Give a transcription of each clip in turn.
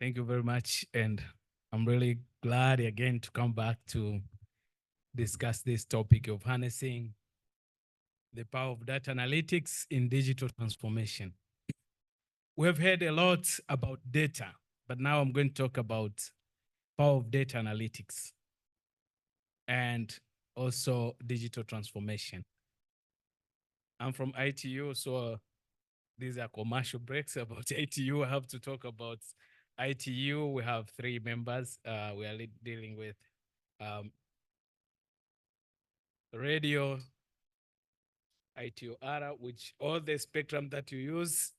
Thank you very much. And I'm really glad again to come back to discuss this topic of harnessing the power of data analytics in digital transformation. We have heard a lot about data, but now I'm going to talk about power of data analytics and also digital transformation. I'm from ITU, so these are commercial breaks about ITU. I have to talk about ITU. We have three members. We are dealing with um, radio, ITOR, which all the spectrum that you use,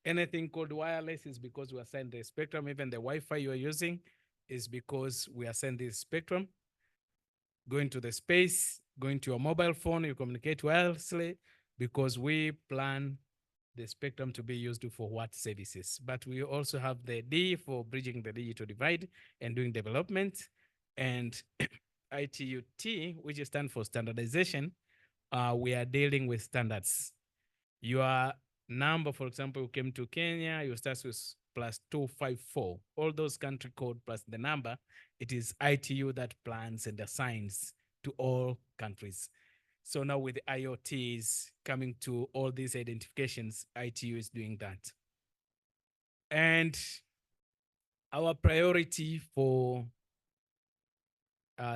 anything called wireless is because we assign the spectrum. Even the Wi-Fi you are using is because we assign this spectrum. Going to the space, going to your mobile phone, you communicate wirelessly because we plan the spectrum to be used for what services. But we also have the D for bridging the digital divide and doing development, and ITUT, which stands for standardization. We are dealing with standards. Your number, for example, you came to Kenya, you start with plus 254. All those country code plus the number, it is ITU that plans and assigns to all countries. So now with IoTs coming to all these identifications, ITU is doing that. And our priority for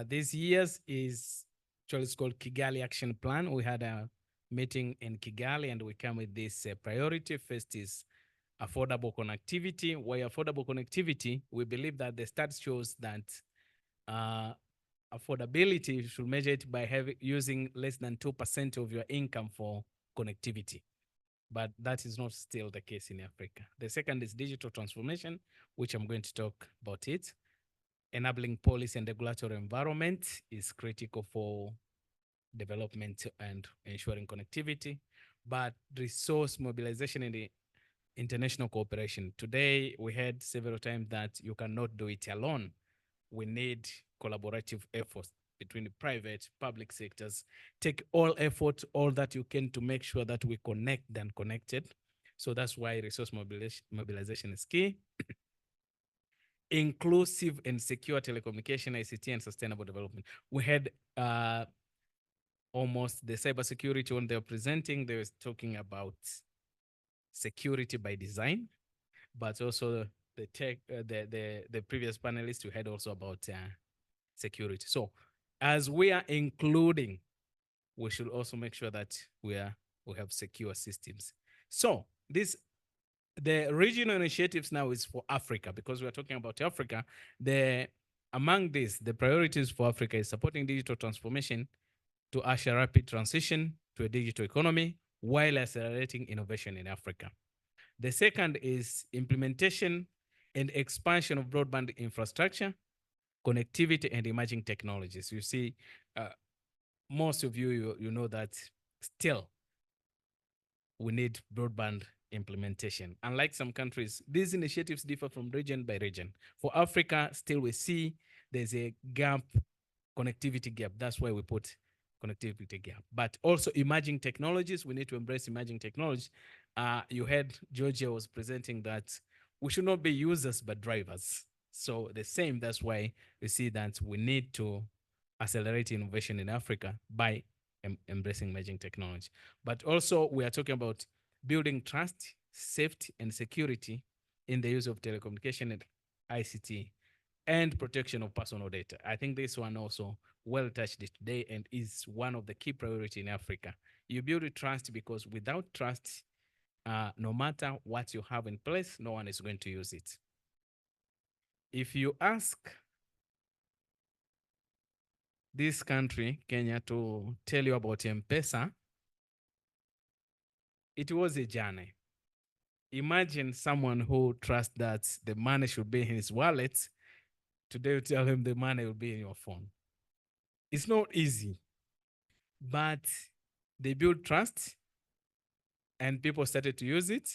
these years is actually it's called Kigali Action Plan. We had a meeting in Kigali and we come with this priority. First is affordable connectivity. Why affordable connectivity? We believe that the stats shows that uh, affordability should measure it by using less than 2% of your income for connectivity. But that is not still the case in Africa. The second is digital transformation, which I'm going to talk about it. Enabling policy and regulatory environment is critical for development and ensuring connectivity. But resource mobilization in the international cooperation. Today, we heard several times that you cannot do it alone. We need collaborative efforts between the private, public sectors. Take all effort, all that you can to make sure that we connect the unconnected. So that's why resource mobilization is key. Inclusive and secure telecommunication, ICT, and sustainable development. We had almost the cybersecurity when they were presenting, they were talking about security by design, but also the tech, the previous panelists we had also about security. So as we are including, we should also make sure that we have secure systems. So this the regional initiatives now is for Africa because we are talking about Africa. The among these, the priorities for Africa is supporting digital transformation to usher rapid transition to a digital economy while accelerating innovation in Africa. The second is implementation and expansion of broadband infrastructure, connectivity, and emerging technologies. You see, uh, most of you know that still we need broadband implementation. Unlike some countries, these initiatives differ from region by region. For Africa, still we see there's a gap, connectivity gap. That's why we put connectivity gap. But also emerging technologies, we need to embrace emerging technology. You heard Georgia was presenting that we should not be users but drivers. So the same, that's why we see that we need to accelerate innovation in Africa by embracing emerging technology. But also we are talking about building trust, safety, and security in the use of telecommunication and ICT and protection of personal data. I think this one also well touched today and is one of the key priority in Africa. You build trust because without trust, no matter what you have in place, no one is going to use it. If you ask this country, Kenya, to tell you about M-Pesa, it was a journey. Imagine someone who trusts that the money should be in his wallet. Today, you tell him the money will be in your phone. It's not easy, but they build trust and people started to use it.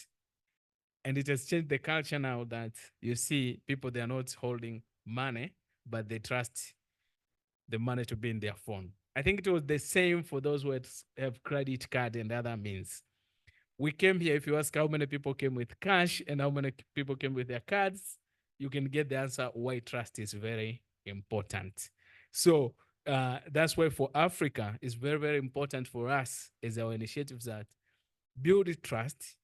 And it has changed the culture now that you see people, they are not holding money, but they trust the money to be in their phone. I think it was the same for those who have credit card and other means. We came here, if you ask how many people came with cash and how many people came with their cards, you can get the answer why trust is very important. So that's why for Africa, it's very, very important for us as our initiatives that build trust,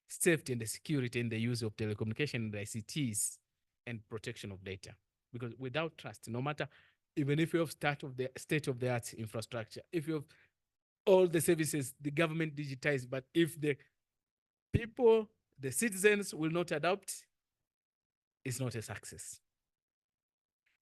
safety, and the security in the use of telecommunication and ICTs and protection of data. Because without trust, no matter, even if you have state of the art infrastructure, if you have all the services the government digitized, but if the people, the citizens will not adopt, it's not a success.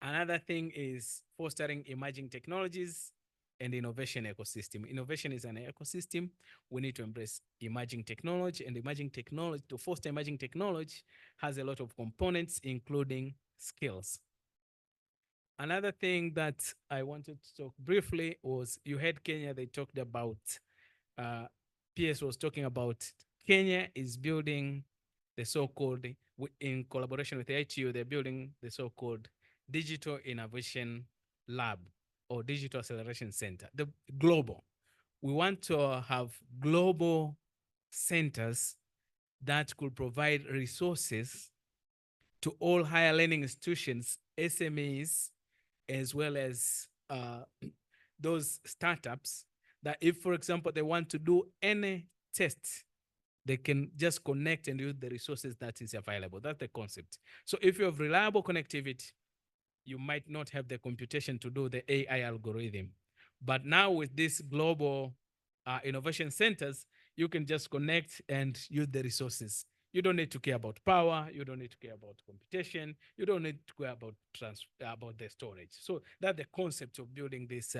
Another thing is fostering emerging technologies and innovation ecosystem. Innovation is an ecosystem. We need to embrace emerging technology, and emerging technology, to foster emerging technology, has a lot of components, including skills. Another thing that I wanted to talk briefly was, you had Kenya, they talked about, uh, PS was talking about Kenya is building the so-called, in collaboration with the ITU, they're building the so-called Digital Innovation Lab or Digital Acceleration Center, the global. We want to have global centers that could provide resources to all higher learning institutions, SMEs, as well as those startups, that if, for example, they want to do any test, they can just connect and use the resources that is available. That's the concept. So if you have reliable connectivity, you might not have the computation to do the AI algorithm. But now with these global innovation centers, you can just connect and use the resources. You don't need to care about power. You don't need to care about computation. You don't need to care about about the storage. So that's the concept of building these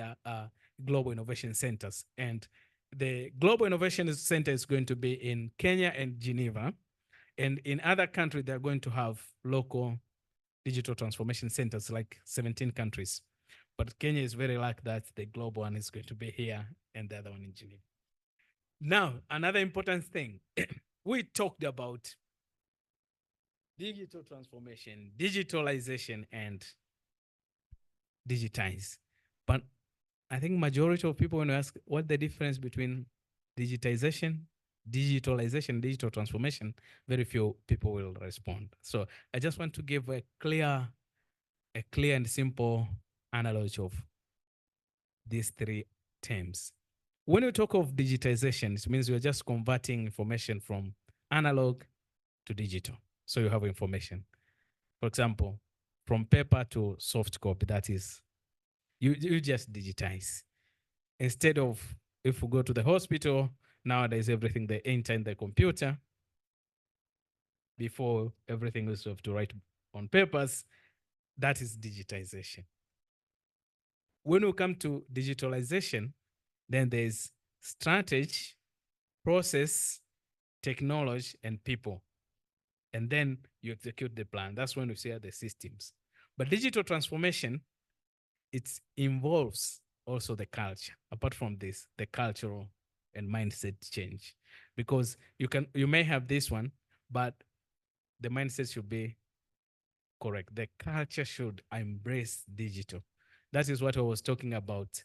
global innovation centers. And the Global Innovation Center is going to be in Kenya and Geneva. And in other countries, they're going to have local digital transformation centers, like 17 countries. But Kenya is very lucky that the global one is going to be here and the other one in Geneva. Now, another important thing, we talked about digital transformation, digitalization, and digitize. But I think majority of people, when you ask what the difference between digitization, digitalization, digital transformation, very few people will respond. So I just want to give a clear and simple analogy of these three terms. When you talk of digitization, it means you're just converting information from analog to digital. So you have information. For example, from paper to soft copy, that is, you just digitize. Instead of, if we go to the hospital, nowadays everything they enter in the computer. Before, everything was have to write on papers. That is digitization. When we come to digitalization, then there's strategy, process, technology, and people. And then you execute the plan. That's when we see the systems. But digital transformation, it involves also the culture. Apart from this, the cultural and mindset change. Because you may have this one, but the mindset should be correct. The culture should embrace digital. That is what I was talking about.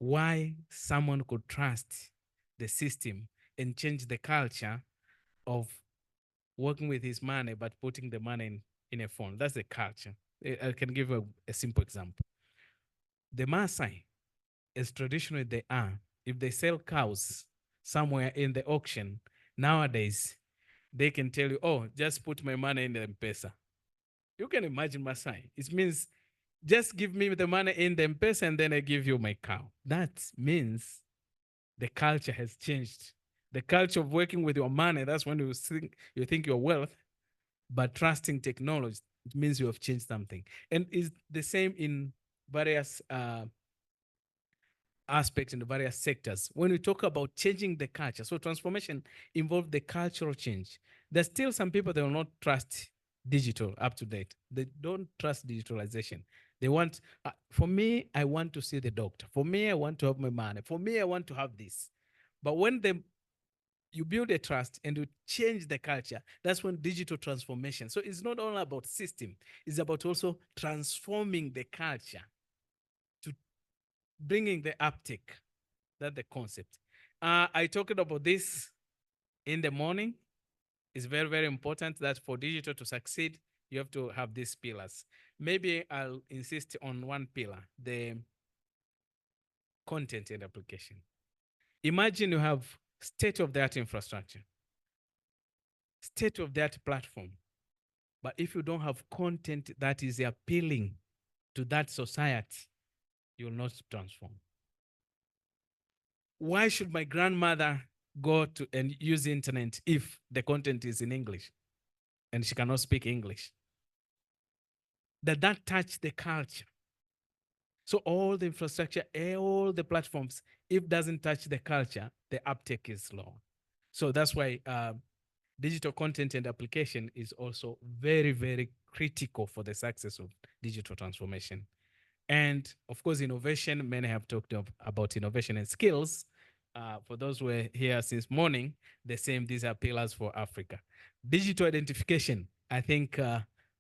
Why someone could trust the system and change the culture of working with his money, but putting the money in a phone. That's the culture. I can give a simple example. The Maasai, as traditional they are, if they sell cows somewhere in the auction, nowadays, they can tell you, oh, just put my money in the M-Pesa. You can imagine Maasai. It means just give me the money in the M-Pesa and then I give you my cow. That means the culture has changed. The culture of working with your money, that's when you think your wealth, but trusting technology, it means you have changed something. And it's the same in various aspects in the various sectors. When we talk about changing the culture, so transformation involves the cultural change. There's still some people that will not trust digital up to date. They don't trust digitalization. They want, for me, I want to see the doctor. For me, I want to have my money. For me, I want to have this. But when you build a trust and you change the culture, that's when digital transformation. So it's not only about system, it's about also transforming the culture to bringing the uptake. That's the concept. I talked about this in the morning. It's very, very important that for digital to succeed, you have to have these pillars. Maybe I'll insist on one pillar, the content and application. Imagine you have state-of-the-art infrastructure, state-of-the-art platform, but if you don't have content that is appealing to that society, you'll not transform. Why should my grandmother go to and use the internet if the content is in English and she cannot speak English? That touch the culture. So all the infrastructure, all the platforms, if doesn't touch the culture, the uptake is slow. So that's why digital content and application is also very, very critical for the success of digital transformation. And of course, innovation, many have talked about innovation and skills. For those who are here since morning, the same, these are pillars for Africa. Digital identification, I think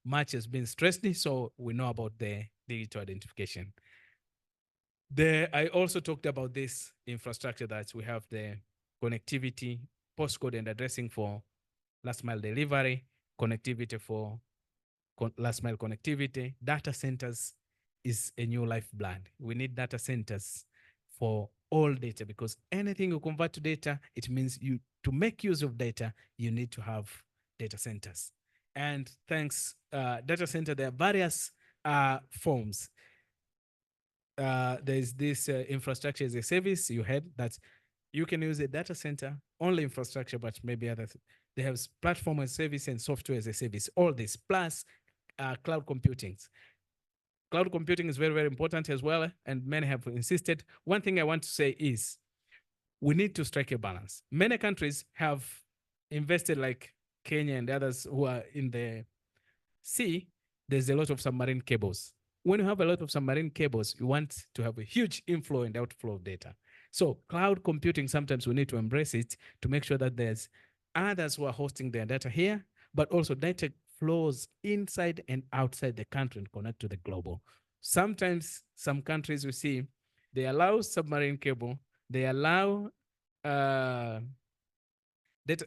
much has been stressed, so we know about the digital identification. I also talked about this infrastructure that we have the connectivity, postcode and addressing for last mile delivery, connectivity for last mile connectivity. Data centers is a new lifeblood. We need data centers for all data, because anything you convert to data, it means you to make use of data, you need to have data centers. And thanks, data center, there are various forms. There's this infrastructure as a service. You heard that you can use a data center, only infrastructure, but maybe other. They have platform as a service and software as a service. All this plus cloud computing. Cloud computing is very, very important as well, and many have insisted. One thing I want to say is we need to strike a balance. Many countries have invested, like Kenya and others who are in the sea. There's a lot of submarine cables. When you have a lot of submarine cables, you want to have a huge inflow and outflow of data. So cloud computing, sometimes we need to embrace it to make sure that there's others who are hosting their data here, but also data flows inside and outside the country and connect to the global. Sometimes some countries we see, they allow submarine cable, they allow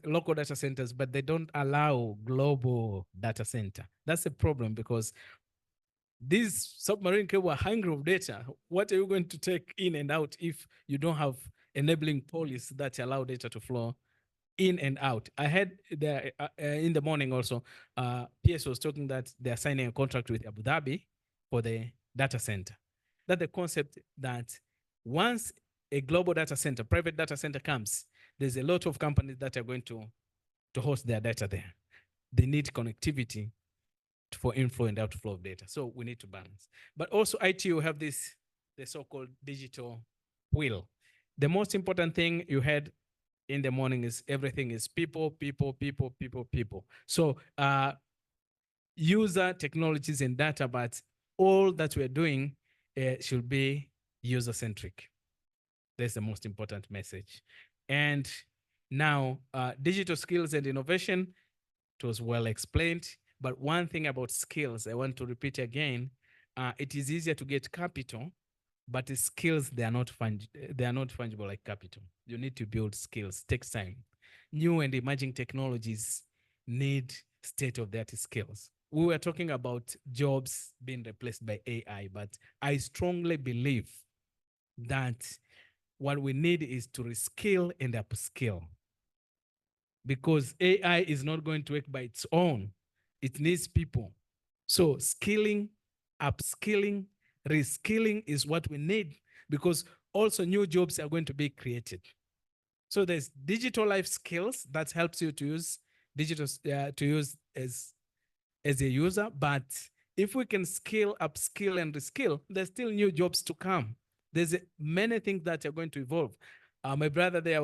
local data centers, but they don't allow global data center. That's a problem, because these submarine cable are hungry of data. What are you going to take in and out if you don't have enabling policies that allow data to flow in and out? I heard in the morning also, PS was talking that they're signing a contract with Abu Dhabi for the data center. That the concept that once a global data center, private data center comes, there's a lot of companies that are going to host their data there. They need connectivity for inflow and outflow of data. So we need to balance. But also IT, you have the so-called digital wheel. The most important thing you had in the morning is everything is people, people, people, people, people. So user technologies and data, but all that we're doing should be user-centric. That's the most important message. And now, digital skills and innovation, it was well explained. But one thing about skills, I want to repeat again, it is easier to get capital, but the skills, they are not fungible like capital. You need to build skills, takes time. New and emerging technologies need state-of-the-art skills. We were talking about jobs being replaced by AI, but I strongly believe that what we need is to reskill and upskill, because AI is not going to work by its own. It needs people. So skilling, upskilling, reskilling is what we need, because also new jobs are going to be created. So there's digital life skills that helps you to use digital as a user. But if we can skill, upskill, and reskill, there's still new jobs to come. There's many things that are going to evolve. My brother there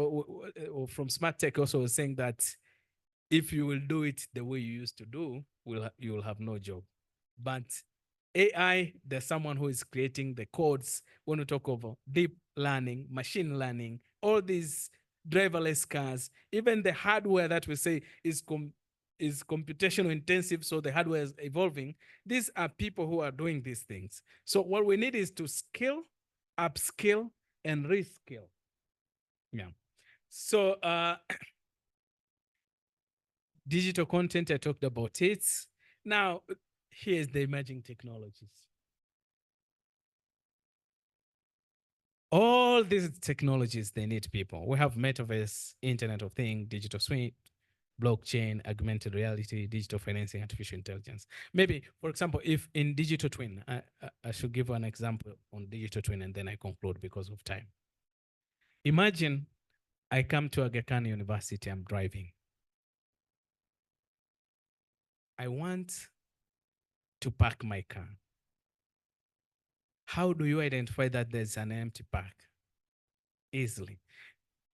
from Smart Tech also was saying that if you will do it the way you used to do, you will have no job. But AI, there's someone who is creating the codes. When we talk of deep learning, machine learning, all these driverless cars, even the hardware that we say is computational intensive, so the hardware is evolving. These are people who are doing these things. So what we need is to skill, upskill, and reskill. Yeah. So digital content, I talked about it. Now, here's the emerging technologies. All these technologies, they need people. We have metaverse, Internet of Things, digital suite, blockchain, augmented reality, digital financing, artificial intelligence. Maybe, for example, if in digital twin, I should give an example on digital twin and then I conclude because of time. Imagine I come to Aga Khan University, I'm driving. I want to park my car. How do you identify that there's an empty park? Easily.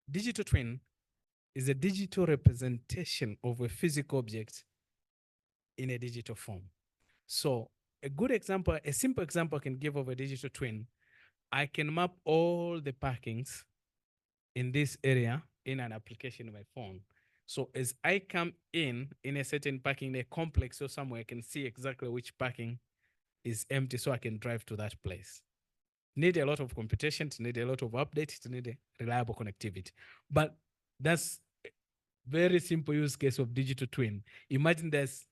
Digital twin is a digital representation of a physical object in a digital form. So a good example, a simple example I can give of a digital twin, I can map all the parkings in this area in an application on my phone. So as I come in a certain parking, a complex or somewhere, I can see exactly which parking is empty so I can drive to that place. Need a lot of computation, to need a lot of updates, to need a reliable connectivity. But that's a very simple use case of digital twin. Imagine there's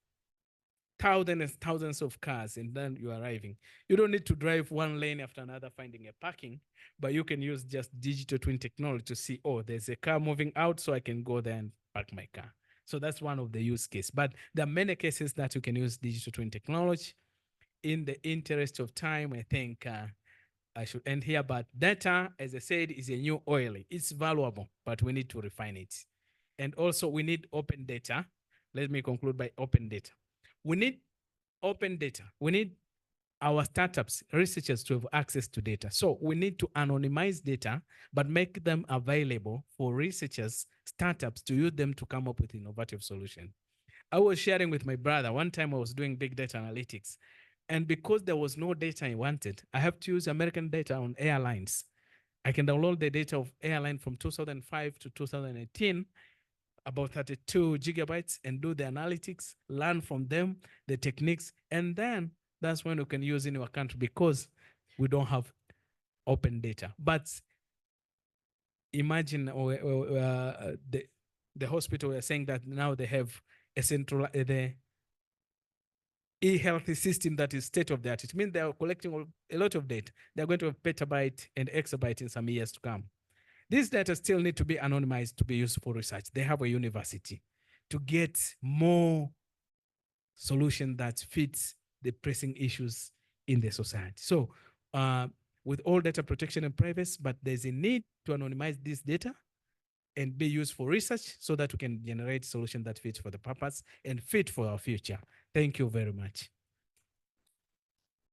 thousands and thousands of cars and then you're arriving. You don't need to drive one lane after another finding a parking, but you can use just digital twin technology to see, oh, there's a car moving out, so I can go there and park my car. So that's one of the use cases. But there are many cases that you can use digital twin technology. In the interest of time, I think I should end here. But data, as I said, is a new oil. It's valuable, but we need to refine it. And also, we need open data. Let me conclude by open data. We need open data. We need our startups, researchers to have access to data. So we need to anonymize data, but make them available for researchers, startups to use them to come up with innovative solutions. I was sharing with my brother, one time I was doing big data analytics. And because there was no data I wanted, I have to use American data on airlines. I can download the data of airline from 2005 to 2018, about 32 gigabytes, and do the analytics, learn from them, the techniques, and then that's when we can use in our country because we don't have open data. But imagine the hospital are saying that now they have a central the e-health system that is state of the art. It means they are collecting a lot of data. They're going to have petabyte and exabyte in some years to come. These data still need to be anonymized to be used for research. They have a university to get more solution that fits the pressing issues in the society. So with all data protection and privacy, but there's a need to anonymize this data and be used for research so that we can generate solutions that fit for the purpose and fit for our future. Thank you very much.